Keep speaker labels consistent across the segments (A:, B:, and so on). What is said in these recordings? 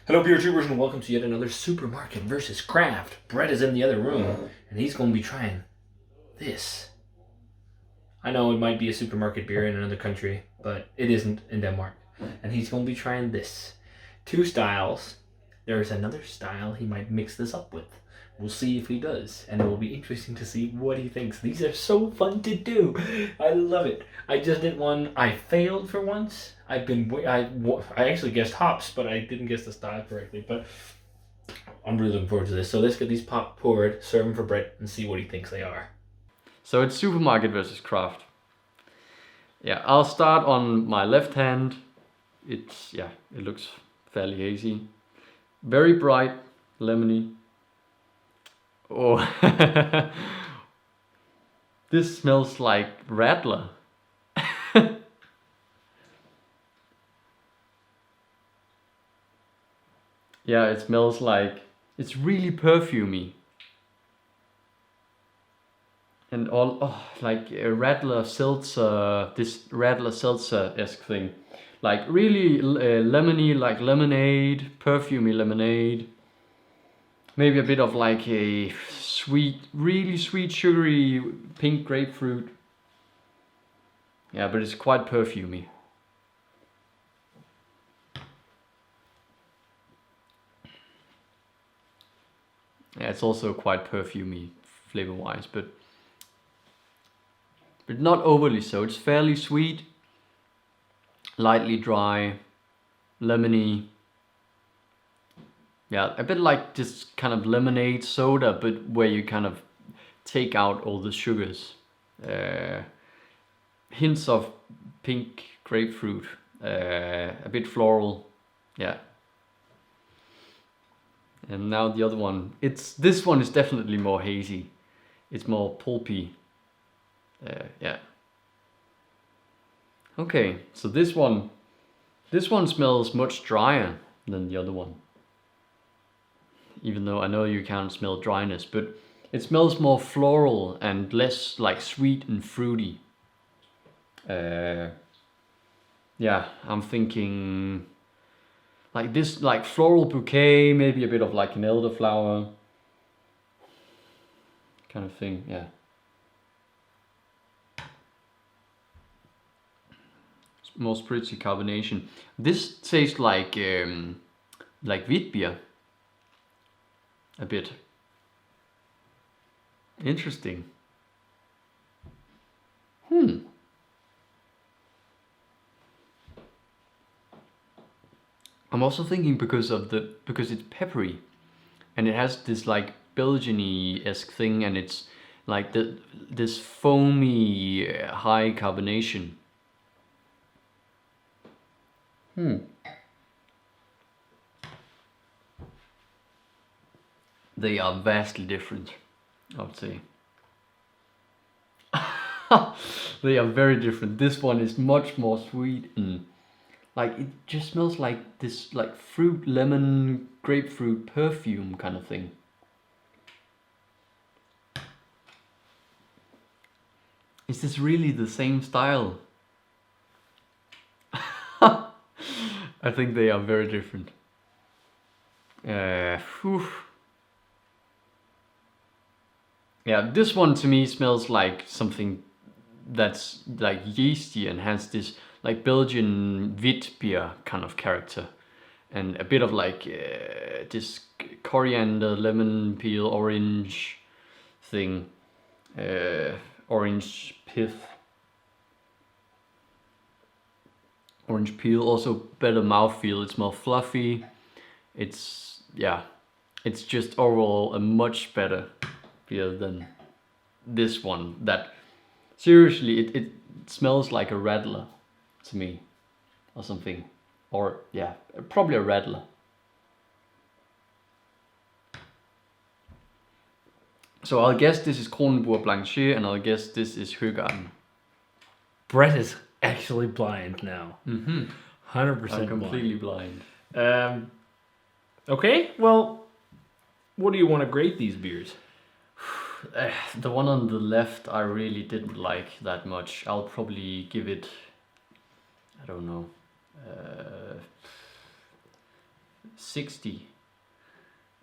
A: Hello, beer tubers, and welcome to yet another supermarket versus craft. Brett is in the other room, and he's going to be trying this. I know it might be a supermarket beer in another country, but it isn't in Denmark. And he's going to be trying this. Two styles. There's another style he might mix this up with. We'll see if he does, and it will be interesting to see what he thinks. These are so fun to do. I love it. I just did one. I failed for once. I actually guessed hops, but I didn't guess the style correctly. But I'm really looking forward to this. So let's get these pop poured, serve them for Brett, and see what he thinks they are.
B: So it's supermarket versus craft. Yeah, I'll start on my left hand. It looks fairly hazy. Very bright, lemony. Oh, this smells like Rattler. Yeah, it smells like, it's really perfumey. And like a Rattler seltzer, this Rattler seltzer-esque thing. Like really lemony, like lemonade, perfumey lemonade. Maybe a bit of like a sweet, really sweet, sugary pink grapefruit. Yeah, but it's quite perfumey. Yeah, it's also quite perfumey flavor-wise, but not overly so. It's fairly sweet, lightly dry, lemony. Yeah, a bit like this kind of lemonade soda, but where you kind of take out all the sugars. Hints of pink grapefruit, a bit floral, yeah. And now the other one. This one is definitely more hazy. It's more pulpy. Yeah. Okay, so this one smells much drier than the other one. Even though I know you can't smell dryness, but it smells more floral and less like sweet and fruity. Yeah, I'm thinking like this, like floral bouquet, maybe a bit of like an elderflower kind of thing, yeah. Most pretty carbonation. This tastes like wheat beer. A bit. Interesting. I'm also thinking because it's peppery, and it has this like Belgian-y-esque thing, and it's like this foamy high carbonation. They are vastly different, I would say. They are very different. This one is much more sweet and like it just smells like this like fruit, lemon, grapefruit perfume kind of thing. Is this really the same style? I think they are very different. Yeah, this one to me smells like something that's like yeasty and has this like Belgian wheat beer kind of character, and a bit of like this coriander, lemon peel, orange thing, orange pith. Orange peel, also better mouthfeel. It's more fluffy. It's just overall a much better beer than this one. That seriously, it smells like a Rattler to me, or something, or yeah, probably a Rattler. So I'll guess this is Kronenbourg Blanchet, and I'll guess this is Högarten.
A: Brett is actually blind now. 100%
B: I'm completely blind.
A: Okay, well, what do you want to grade these beers?
B: The one on the left I really didn't like that much. I'll probably give it, I don't know, 60.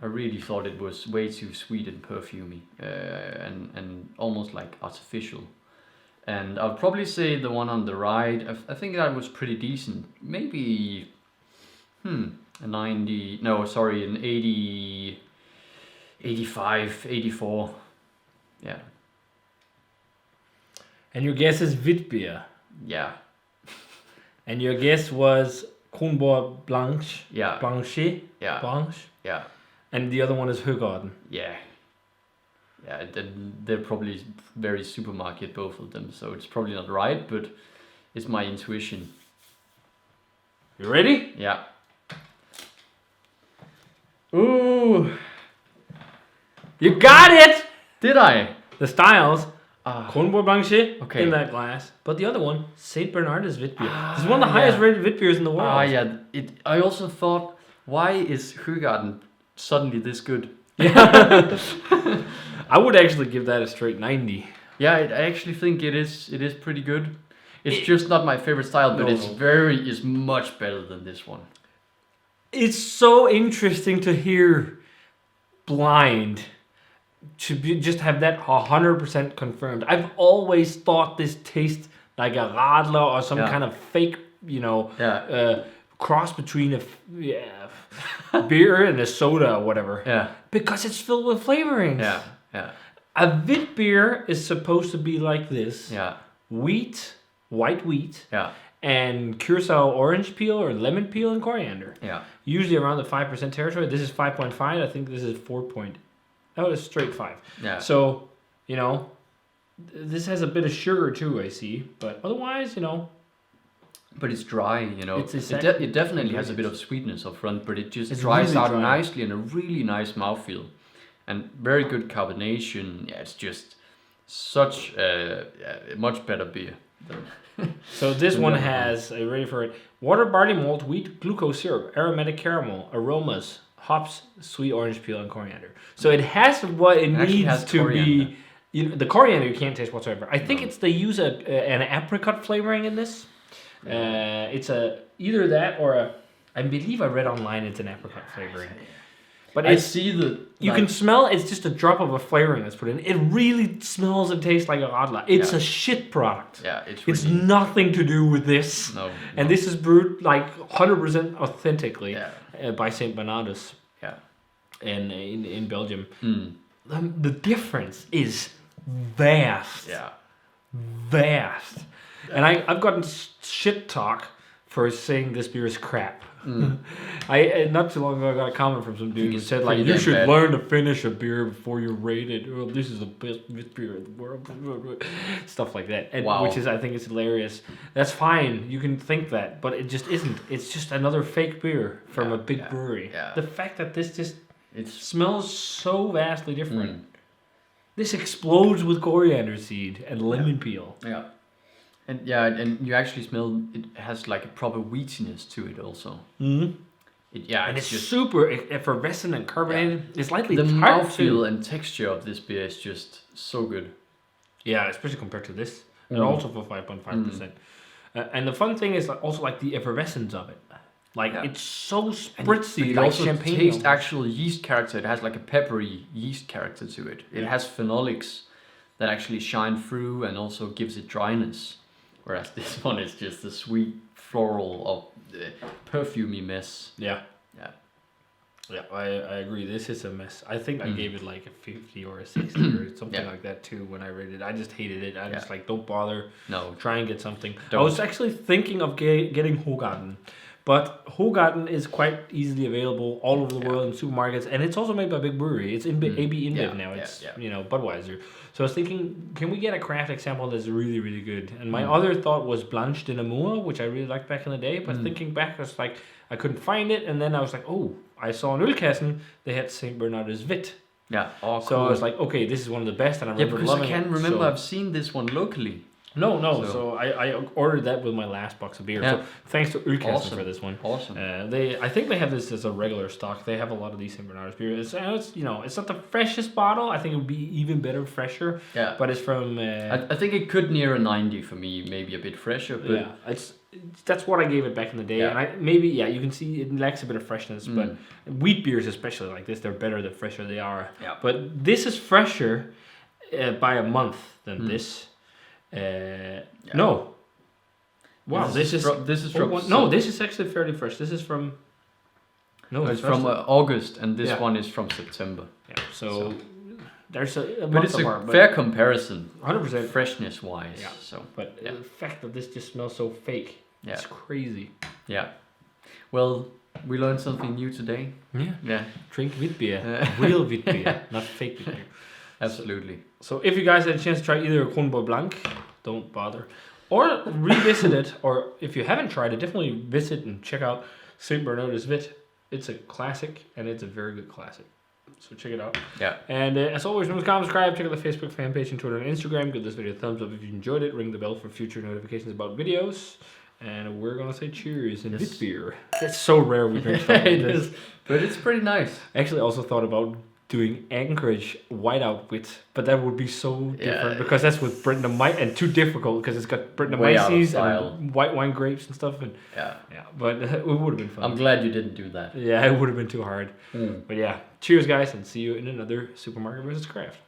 B: I really thought it was way too sweet and perfumey, and almost like artificial. And I'll probably say the one on the right, I think that was pretty decent. Maybe, a 90, no, sorry, an 80, 85, 84. Yeah.
A: And your guess is Witbier.
B: Yeah.
A: And your guess was Kronenbourg Blanche.
B: Yeah.
A: Blanche.
B: Yeah.
A: Blanche.
B: Yeah.
A: And the other one is Högarten.
B: Yeah. Yeah, they're probably very supermarket, both of them. So it's probably not right, but it's my intuition.
A: You ready?
B: Yeah. Ooh.
A: You got it!
B: Did I?
A: The styles,
B: Ah.
A: Kronenbourg Blanche
B: Okay.
A: in that glass. But the other one, St. Bernardus Witbier. This is one of the highest
B: yeah.
A: rated Witbiers in the world.
B: Ah, yeah. I also thought, why is Högarten suddenly this good?
A: Yeah. I would actually give that a straight 90.
B: Yeah, I actually think it is pretty good. It's just not my favorite style, but it's much better than this one.
A: It's so interesting to hear blind to just have that 100% confirmed. I've always thought this tastes like a Radler or some kind of fake, cross between a beer and a soda or whatever.
B: Yeah.
A: Because it's filled with flavorings.
B: Yeah. Yeah.
A: A Witbier is supposed to be like this.
B: Yeah.
A: Wheat, white wheat.
B: Yeah.
A: And curacao orange peel or lemon peel and coriander.
B: Yeah.
A: Usually around the 5% territory. This is 5.5. I think this is 4. That was straight 5.
B: Yeah.
A: So, this has a bit of sugar too, I see. But otherwise,
B: But it's dry, It definitely has a bit of sweetness up front, but it just dries
A: really
B: out
A: dry.
B: nicely and a really nice mouthfeel. And very good carbonation. Yeah, it's just such a much better beer.
A: So this one has, are you ready for it? Water, barley malt, wheat, glucose syrup, aromatic caramel, aromas, hops, sweet orange peel, and coriander. So it has what it needs to
B: coriander.
A: be. The coriander you can't taste whatsoever. I think they use an apricot flavoring in this. It's either that or I believe I read online it's an apricot flavoring. But
B: I see
A: you can smell it's just a drop of a flavoring that's put in. It really smells and tastes like a Radler. It's a shit product.
B: Yeah,
A: it's nothing to do with this.
B: No.
A: And this is brewed like 100% authentically by St. Bernardus.
B: Yeah.
A: In Belgium. The difference is vast.
B: Yeah.
A: Vast. And I've gotten shit talk for saying this beer is crap. I not too long ago I got a comment from some dude who said like you should learn to finish a beer before you rate it. Oh, this is the best beer in the world. Stuff like that. And, which is I think is hilarious. That's fine. You can think that, but it just isn't. It's just another fake beer from a big brewery.
B: Yeah.
A: The fact that this just smells so vastly different. This explodes with coriander seed and lemon peel.
B: Yeah. And you actually smell it has like a proper wheatiness to it also.
A: Mm-hmm. It's just super effervescent and carbonated. Yeah. It's lightly
B: the
A: tart
B: mouthfeel and texture of this beer is just so good.
A: Yeah, especially compared to this, and also for 5.5%. And the fun thing is also like the effervescence of it. Like it's so spritzy,
B: it
A: like
B: also
A: champagne.
B: Tastes actual yeast character. It has like a peppery yeast character to it. It has phenolics that actually shine through and also gives it dryness. Whereas this one is just a sweet floral of perfumey mess.
A: Yeah, I agree. This is a mess. I think I gave it like a 50 or a 60 or something like that too when I rated it. I just hated it. I just like, don't bother.
B: No.
A: Try and get something.
B: Don't.
A: I was actually thinking of getting Högarten. But Högarten is quite easily available all over the world in supermarkets, and it's also made by a big brewery. It's in AB InBev now. It's Budweiser. So I was thinking, can we get a craft example that's really, really good? And my other thought was Blanche de Namur, which I really liked back in the day. But thinking back, I was like, I couldn't find it, and then I was like, oh, I saw in Ölkassen they had St. Bernardus Wit.
B: Yeah. Oh,
A: so I was like, okay, this is one of the best, and I remember
B: because
A: loving
B: I can
A: it.
B: remember I've seen this one locally.
A: No. So I ordered that with my last box of beer.
B: Yeah.
A: So thanks to Ölkasten
B: Awesome.
A: for this one.
B: Awesome.
A: I think they have this as a regular stock. They have a lot of these St. Bernardus beer. It's it's not the freshest bottle. I think it would be even better fresher.
B: Yeah.
A: But it's from.
B: I think it could near a 90 for me, maybe a bit fresher. But
A: that's what I gave it back in the day.
B: Yeah.
A: And you can see it lacks a bit of freshness. But wheat beers, especially like this, they're better the fresher they are.
B: Yeah.
A: But this is fresher by a month than this. No. Wow, this is from this is actually fairly fresh. This is from. No,
B: it's from August, and this one is from September.
A: Yeah, so there's a
B: but
A: month
B: it's a
A: apart,
B: fair comparison,
A: 100%
B: freshness wise.
A: Yeah.
B: So,
A: but the fact that this just smells so fake, it's crazy.
B: Yeah. Well, we learned something new today.
A: Yeah.
B: Yeah.
A: Drink wheat beer, real wheat beer, not fake wheat beer.
B: Absolutely.
A: So if you guys had a chance to try either a Kronenbourg Blanc, don't bother. Or revisit it, or if you haven't tried it, definitely visit and check out St. Bernardus Wit. It's a classic, and it's a very good classic. So check it out.
B: Yeah.
A: And as always, remember to subscribe, check out the Facebook fan page and Twitter and Instagram. Give this video a thumbs up if you enjoyed it. Ring the bell for future notifications about videos. And we're going to say cheers and wit beer. It's so rare we drink something like this.
B: But it's pretty nice.
A: I actually also thought about doing Anchorage whiteout wit, but that would be so different because that's with Bernardus and too difficult because it's got Bernardus and white wine grapes and stuff. And but it would have been fun.
B: I'm glad you didn't do that.
A: Yeah, it would have been too hard. But yeah, cheers guys, and see you in another Supermarket versus Craft.